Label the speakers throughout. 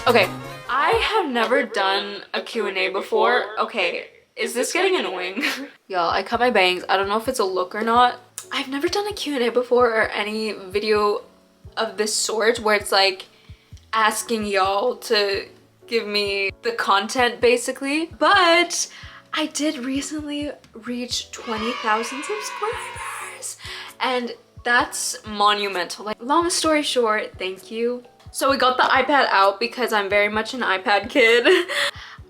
Speaker 1: Okay, I have never done a Q&A before. Okay, is this getting annoying? Y'all, I cut my bangs. I don't know if it's a look or not. I've never done a Q&A before or any video of this sort where it's like asking y'all to give me the content basically. But I did recently reach 20,000 subscribers and that's monumental. Like, long story short, thank you. So we got the iPad out because I'm very much an iPad kid.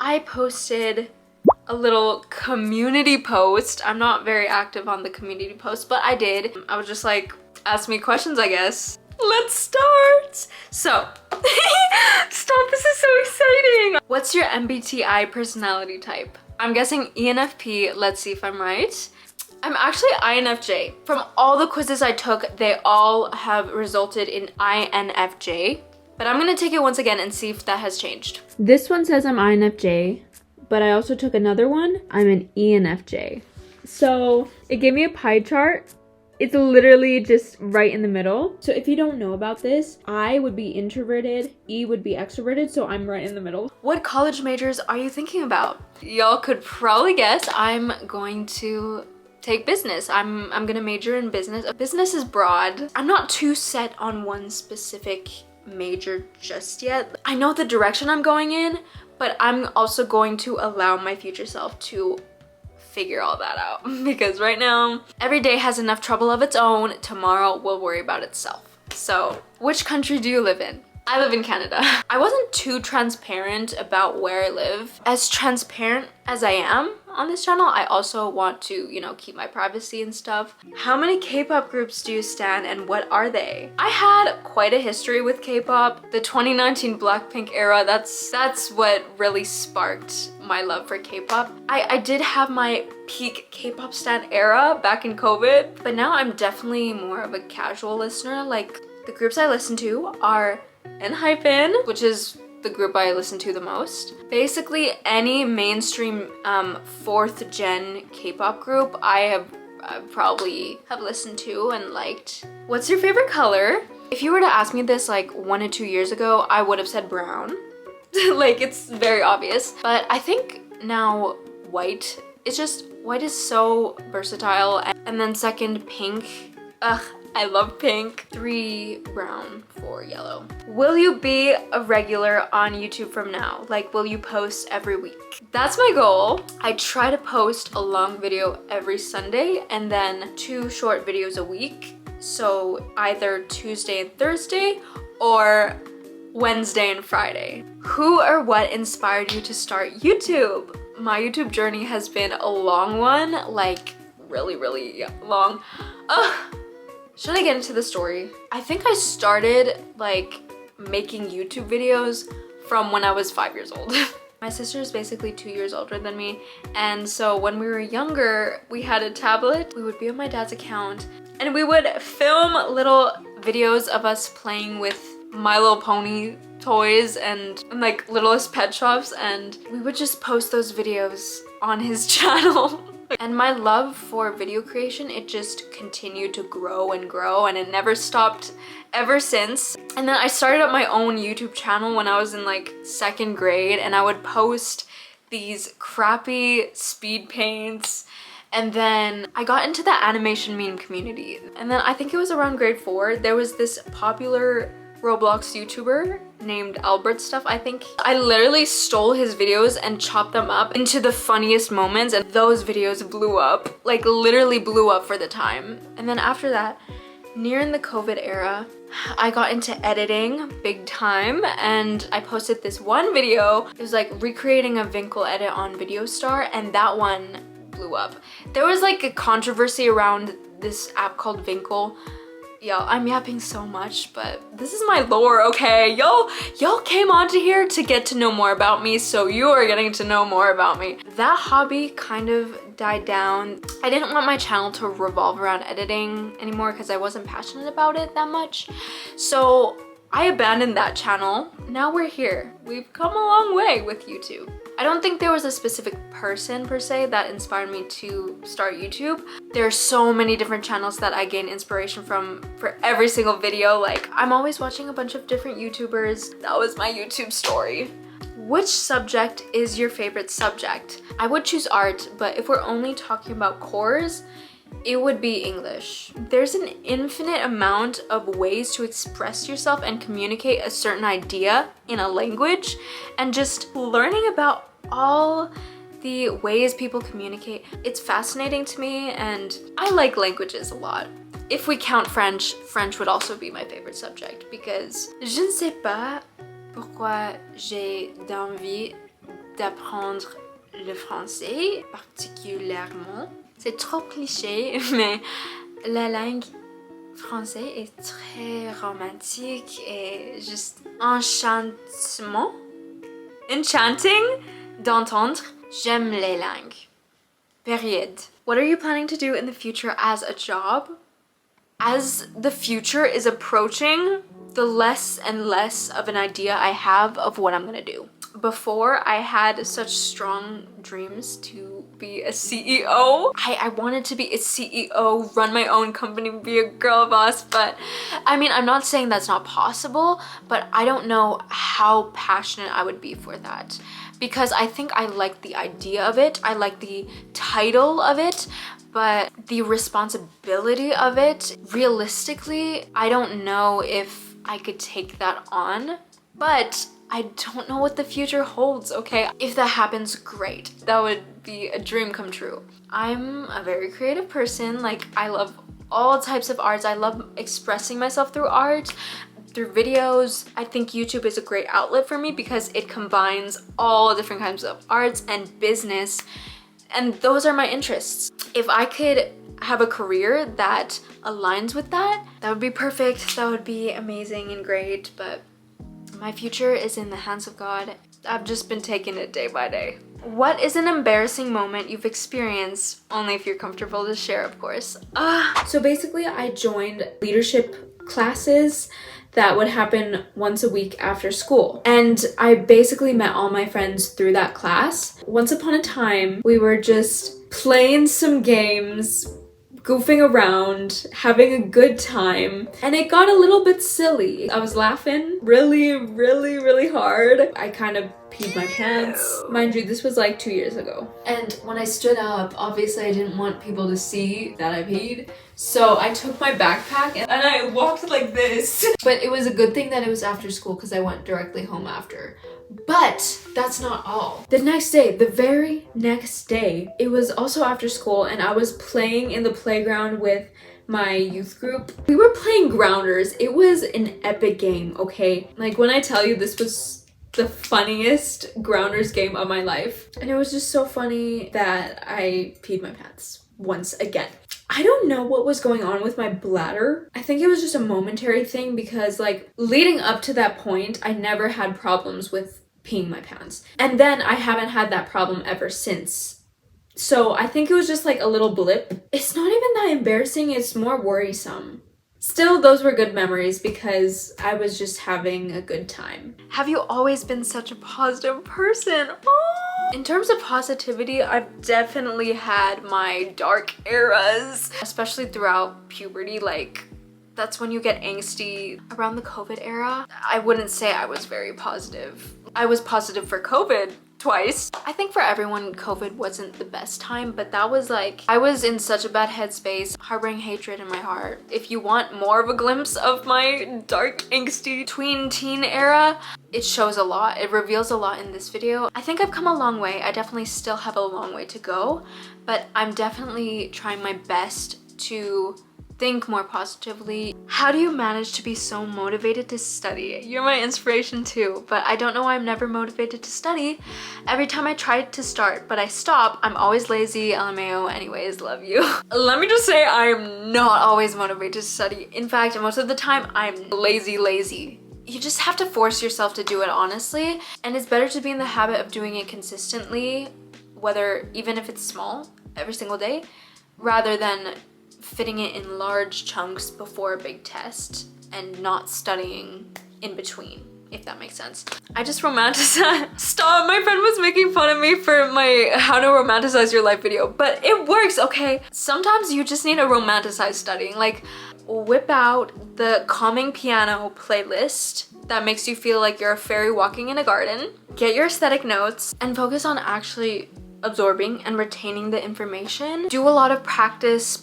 Speaker 1: I posted a little community post. I'm not very active on the community post, but I did. I was just like, ask me questions, I guess. Let's start. So, stop, this is so exciting. What's your MBTI personality type? I'm guessing ENFP. Let's see if I'm right. I'm actually INFJ. From all the quizzes I took, they all have resulted in INFJ. But I'm gonna take it once again and see if that has changed. This one says I'm INFJ, but I also took another one. I'm an ENFJ. So it gave me a pie chart. It's literally just right in the middle. So if you don't know about this, I would be introverted, E would be extroverted, so I'm right in the middle. What college majors are you thinking about? Y'all could probably guess I'm going to take business. I'm gonna major in business. Business is broad. I'm not too set on one specific major just yet. I know the direction I'm going in, but I'm also going to allow my future self to figure all that out because right now every day has enough trouble of its own. Tomorrow will worry about itself. So which country do you live in? I live in Canada. I wasn't too transparent about where I live. As transparent as I am on this channel, I also want to, you know, keep my privacy and stuff. How many K-pop groups do you stan and what are they? I had quite a history with K-pop. The 2019 Blackpink era, that's what really sparked my love for K-pop. I did have my peak K-pop stan era back in COVID, but now I'm definitely more of a casual listener. Like, the groups I listen to are ENHYPEN, which is the group I listen to the most. Basically, any mainstream 4th gen K-pop group I probably have listened to and liked. What's your favorite color? If you were to ask me this like 1 to 2 years ago, I would have said brown. Like, it's very obvious. But I think now white. It's just, white is so versatile. And then second, pink. Ugh, I love pink. 3, brown, 4, yellow. Will you be a regular on YouTube from now? Like, will you post every week? That's my goal. I try to post a long video every Sunday and then 2 short videos a week. So either Tuesday and Thursday or Wednesday and Friday. Who or what inspired you to start YouTube? My YouTube journey has been a long one, like really, really long. Ugh. Should I get into the story? I think I started like making YouTube videos from when I was 5 years old. My sister is basically 2 years older than me, and so when we were younger, we had a tablet. We would be on my dad's account and we would film little videos of us playing with My Little Pony toys and like Littlest Pet Shops, and we would just post those videos on his channel. And my love for video creation, it just continued to grow and grow, and it never stopped ever since. And then I started up my own YouTube channel when I was in like 2nd grade, and I would post these crappy speed paints. And then I got into the animation meme community. And then I think it was around grade 4, there was this popular Roblox YouTuber named Albert Stuff, I think. I literally stole his videos and chopped them up into the funniest moments, and those videos blew up. Like, literally blew up for the time. And then after that, nearing the COVID era, I got into editing big time, and I posted this one video. It was like recreating a Winkle edit on VideoStar, and that one blew up. There was like a controversy around this app called Winkle. Y'all, I'm yapping so much, but this is my lore, okay? Y'all came onto here to get to know more about me, so you are getting to know more about me. That hobby kind of died down. I didn't want my channel to revolve around editing anymore because I wasn't passionate about it that much. So I abandoned that channel. Now we're here. We've come a long way with YouTube. I don't think there was a specific person per se that inspired me to start YouTube. There are so many different channels that I gain inspiration from for every single video. Like, I'm always watching a bunch of different YouTubers. That was my YouTube story. Which subject is your favorite subject? I would choose art, but if we're only talking about cores, it would be English. There's an infinite amount of ways to express yourself and communicate a certain idea in a language, and just learning about all the ways people communicate, it's fascinating to me, and I like languages a lot. If we count French, French would also be my favorite subject because je ne sais pas pourquoi j'ai d'envie d'apprendre le français particulièrement. C'est trop cliché, mais la langue française est très romantique et juste enchanting d'entendre. J'aime les langues. Period. What are you planning to do in the future as a job? As the future is approaching, the less and less of an idea I have of what I'm gonna do. Before, I had such strong dreams to be a CEO. I wanted to be a CEO, run my own company, be a girl boss, but I mean, I'm not saying that's not possible, but I don't know how passionate I would be for that. Because I think I like the idea of it, I like the title of it, but the responsibility of it, realistically, I don't know if I could take that on. But I don't know what the future holds, okay? If that happens, great. That would be a dream come true. I'm a very creative person. Like, I love all types of arts. I love expressing myself through art, through videos. I think YouTube is a great outlet for me because it combines all different kinds of arts and business, and those are my interests. If I could have a career that aligns with that, that would be perfect. That would be amazing and great, but my future is in the hands of God. I've just been taking it day by day. What is an embarrassing moment you've experienced? Only if you're comfortable to share, of course. So basically, I joined leadership classes that would happen once a week after school. And I basically met all my friends through that class. Once upon a time, we were just playing some games, goofing around, having a good time, and it got a little bit silly. I was laughing really hard. I kind of peed my pants. Mind you, this was like 2 years ago. And when I stood up, obviously I didn't want people to see that I peed, so I took my backpack and I walked like this. But it was a good thing that it was after school because I went directly home after. But that's not all. The next day, the very next day, it was also after school and I was playing in the playground with my youth group. We were playing Grounders. It was an epic game, okay? Like, when I tell you this was the funniest Grounders game of my life. And it was just so funny that I peed my pants once again. I don't know what was going on with my bladder. I think it was just a momentary thing because, like, leading up to that point, I never had problems with peeing my pants. And then I haven't had that problem ever since. So I think it was just like a little blip. It's not even that embarrassing, it's more worrisome. Still, those were good memories because I was just having a good time. Have you always been such a positive person? Oh! In terms of positivity, I've definitely had my dark eras, especially throughout puberty. Like, that's when you get angsty. Around the COVID era, I wouldn't say I was very positive. I was positive for COVID twice. I think for everyone, COVID wasn't the best time, but that was like, I was in such a bad headspace, harboring hatred in my heart. If you want more of a glimpse of my dark, angsty tween-teen era, it shows a lot. It reveals a lot in this video. I think I've come a long way. I definitely still have a long way to go, but I'm definitely trying my best to think more positively. How do you manage to be so motivated to study? You're my inspiration too, but I don't know why I'm never motivated to study. Every time I try to start, but I stop, I'm always lazy. LMAO, anyways, love you. Let me just say I'm not always motivated to study. In fact, most of the time, I'm lazy. You just have to force yourself to do it, honestly. And it's better to be in the habit of doing it consistently, even if it's small, every single day, rather than fitting it in large chunks before a big test and not studying in between, if that makes sense. I just romanticize. Stop, my friend was making fun of me for my how to romanticize your life video, but it works, okay? Sometimes you just need to romanticize studying. Like, whip out the calming piano playlist that makes you feel like you're a fairy walking in a garden. Get your aesthetic notes and focus on actually absorbing and retaining the information. Do a lot of practice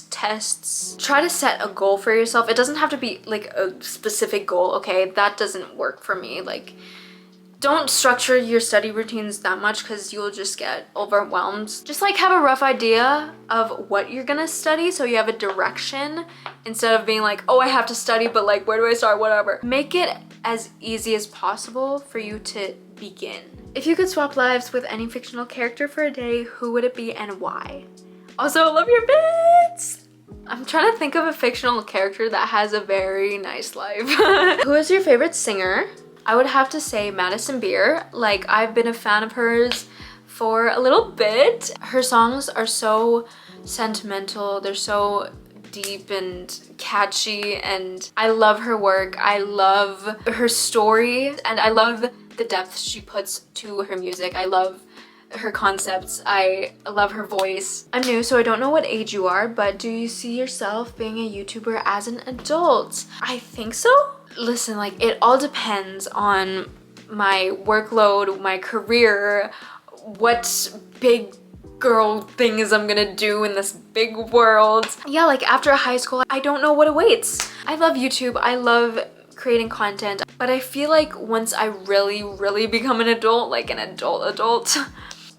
Speaker 1: tests. Try to set a goal for yourself. It doesn't have to be like a specific goal, okay? That doesn't work for me. Like, don't structure your study routines that much because you'll just get overwhelmed. Just like have a rough idea of what you're gonna study so you have a direction instead of being like, oh, I have to study, but like, where do I start, whatever. Make it as easy as possible for you to begin. If you could swap lives with any fictional character for a day, who would it be and why? Also, love your bits! I'm trying to think of a fictional character that has a very nice life. Who is your favorite singer? I would have to say Madison Beer. Like, I've been a fan of hers for a little bit. Her songs are so sentimental. They're so deep and catchy, and I love her work. I love her story, and I love the depth she puts to her music. I love her concepts. I love her voice. I'm new, so I don't know what age you are, but do you see yourself being a YouTuber as an adult? I think so. Listen, like, it all depends on my workload, my career, what big girl things I'm gonna do in this big world. Yeah, like after high school, I don't know what awaits. I love YouTube. I love creating content, but I feel like once I really become an adult, like an adult,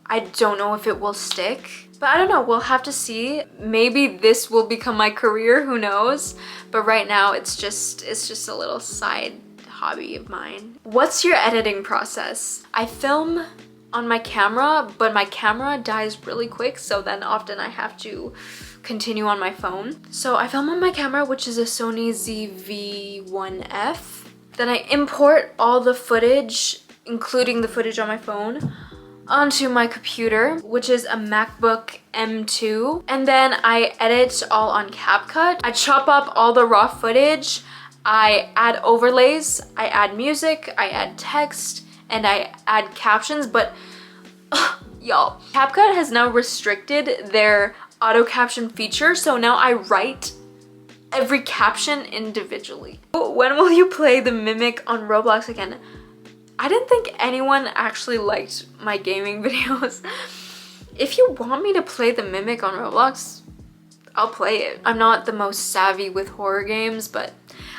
Speaker 1: I don't know if it will stick. But I don't know, we'll have to see. Maybe this will become my career, who knows? But right now it's just a little side hobby of mine. What's your editing process? I film on my camera, but my camera dies really quick, so then often I have to continue on my phone. So I film on my camera, which is a Sony ZV-1F. Then I import all the footage, including the footage on my phone, onto my computer, which is a MacBook M2. And then I edit all on CapCut. I chop up all the raw footage. I add overlays, I add music, I add text, and I add captions, but y'all, CapCut has now restricted their auto caption feature, so now I write every caption individually. When will you play the Mimic on Roblox again? I didn't think anyone actually liked my gaming videos. If you want me to play the Mimic on Roblox, I'll play it. I'm not the most savvy with horror games, but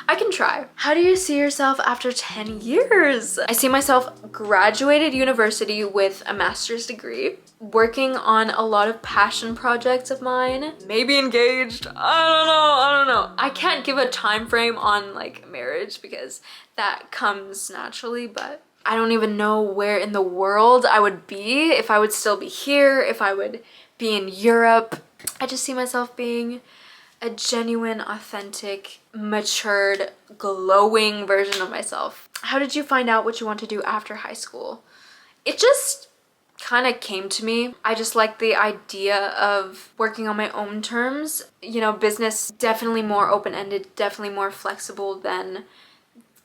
Speaker 1: I can try. How do you see yourself after 10 years? I see myself graduated university with a master's degree, working on a lot of passion projects of mine, maybe engaged, I don't know. I can't give a time frame on like marriage because that comes naturally, but I don't even know where in the world I would be, if I would still be here, if I would be in Europe. I just see myself being a genuine, authentic, matured, glowing version of myself. How did you find out what you want to do after high school? It just kind of came to me. I just like the idea of working on my own terms. You know, business definitely more open-ended, definitely more flexible than,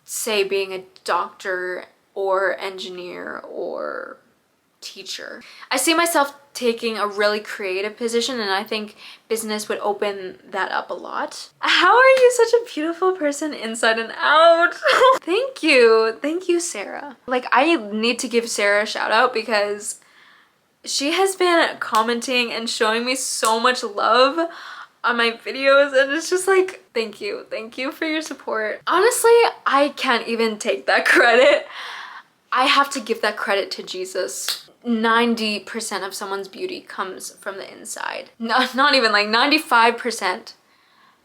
Speaker 1: say, being a doctor or engineer or teacher. I see myself taking a really creative position, and I think business would open that up a lot. How are you such a beautiful person inside and out? Thank you, Sarah. Like, I need to give Sarah a shout out because she has been commenting and showing me so much love on my videos, and it's just like, thank you for your support. Honestly, I can't even take that credit. I have to give that credit to Jesus. 90% of someone's beauty comes from the inside. No, not even like 95%.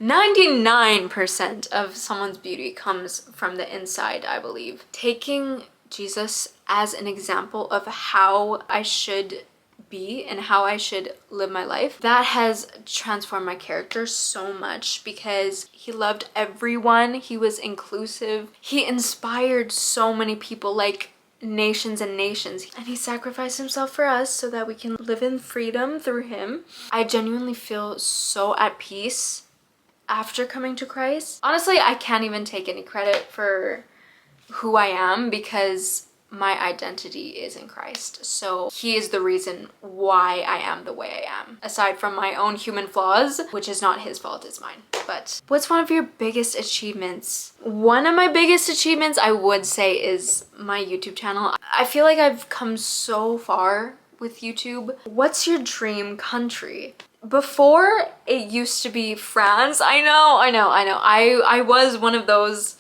Speaker 1: 99% of someone's beauty comes from the inside, I believe. Taking Jesus as an example of how I should be and how I should live my life, that has transformed my character so much because he loved everyone. He was inclusive. He inspired so many people, like nations and nations, and he sacrificed himself for us so that we can live in freedom through him. I genuinely feel so at peace after coming to Christ. Honestly, I can't even take any credit for who I am because my identity is in Christ. So he is the reason why I am the way I am. Aside from my own human flaws, which is not his fault, it's mine. But what's one of your biggest achievements? One of my biggest achievements I would say is my YouTube channel. I feel like I've come so far with YouTube. What's your dream country? Before it used to be France. I know. I was one of those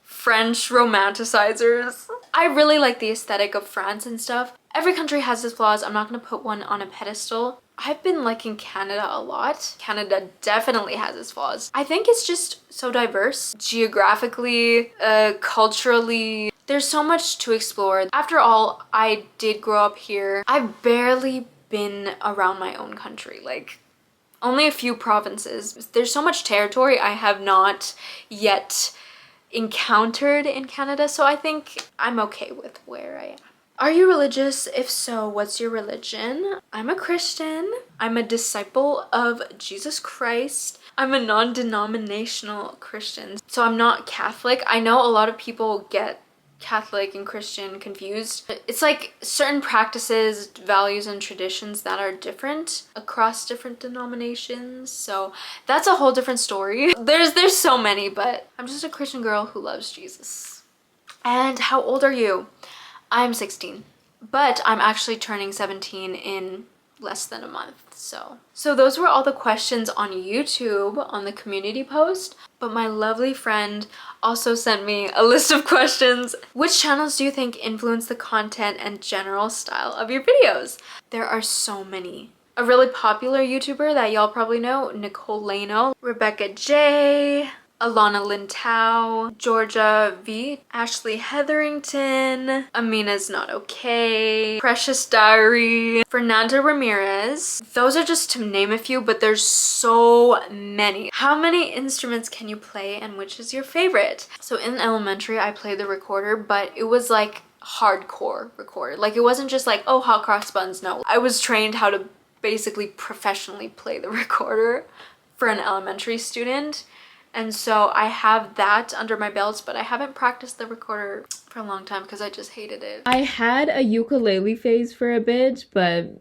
Speaker 1: French romanticizers. I really like the aesthetic of France and stuff. Every country has its flaws. I'm not gonna put one on a pedestal. I've been liking Canada a lot. Canada definitely has its flaws. I think it's just so diverse. Geographically, culturally, there's so much to explore. After all, I did grow up here. I've barely been around my own country. Like, only a few provinces. There's so much territory I have not yet encountered in Canada, so I think I'm okay with where I am. Are you religious? If so, what's your religion? I'm a Christian. I'm a disciple of Jesus Christ. I'm a non-denominational Christian, so I'm not Catholic. I know a lot of people get Catholic and Christian confused. It's like certain practices, values, and traditions that are different across different denominations. So that's a whole different story. There's so many, but I'm just a Christian girl who loves Jesus. And how old are you? I'm 16, but I'm actually turning 17 in less than a month. So those were all the questions on YouTube on the community post, but my lovely friend also sent me a list of questions. Which channels do you think influence the content and general style of your videos? There are so many. A really popular YouTuber that y'all probably know, Nicole Lano, Rebecca J, Alana Lintao, Georgia V, Ashley Hetherington, Amina's Not Okay, Precious Diary, Fernanda Ramirez. Those are just to name a few, but there's so many. How many instruments can you play and which is your favorite? So in elementary, I played the recorder, but it was like hardcore recorder. Like, it wasn't just like, oh, hot cross buns. No, I was trained how to basically professionally play the recorder for an elementary student. And so I have that under my belt, but I haven't practiced the recorder for a long time because I just hated it.
Speaker 2: I had a ukulele phase for a bit, but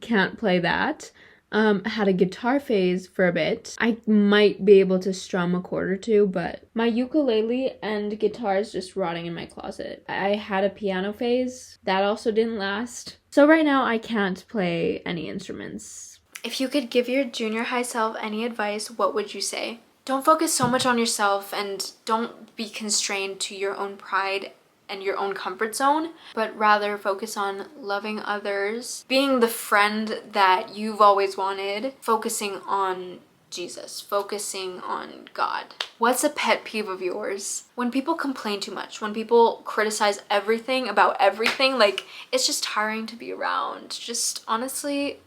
Speaker 2: can't play that. Had a guitar phase for a bit. I might be able to strum a chord or two, but my ukulele and guitar is just rotting in my closet. I had a piano phase. That also didn't last. So right now I can't play any instruments.
Speaker 1: If you could give your junior high self any advice, what would you say? Don't focus so much on yourself and don't be constrained to your own pride and your own comfort zone, but rather focus on loving others, being the friend that you've always wanted, focusing on Jesus, focusing on God. What's a pet peeve of yours? When people complain too much, when people criticize everything about everything, like, it's just tiring to be around. Just honestly,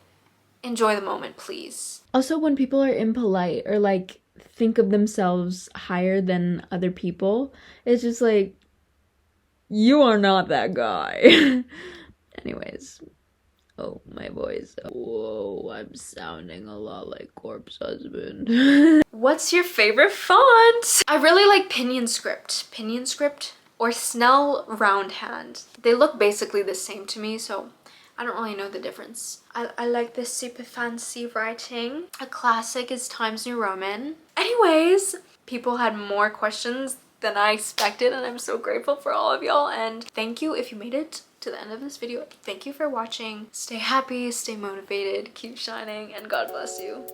Speaker 1: enjoy the moment, please.
Speaker 2: Also, when people are impolite or like think of themselves higher than other people, it's just like, you are not that guy. Anyways, oh, my voice. Whoa, I'm sounding a lot like Corpse Husband.
Speaker 1: What's your favorite font? I really like Pinion Script or Snell Roundhand. They look basically the same to me, so I don't really know the difference. I like this super fancy writing. A classic is Times New Roman. Anyways, people had more questions than I expected, and I'm so grateful for all of y'all, and thank you if you made it to the end of this video. Thank you for watching. Stay happy, stay motivated, keep shining, and God bless you.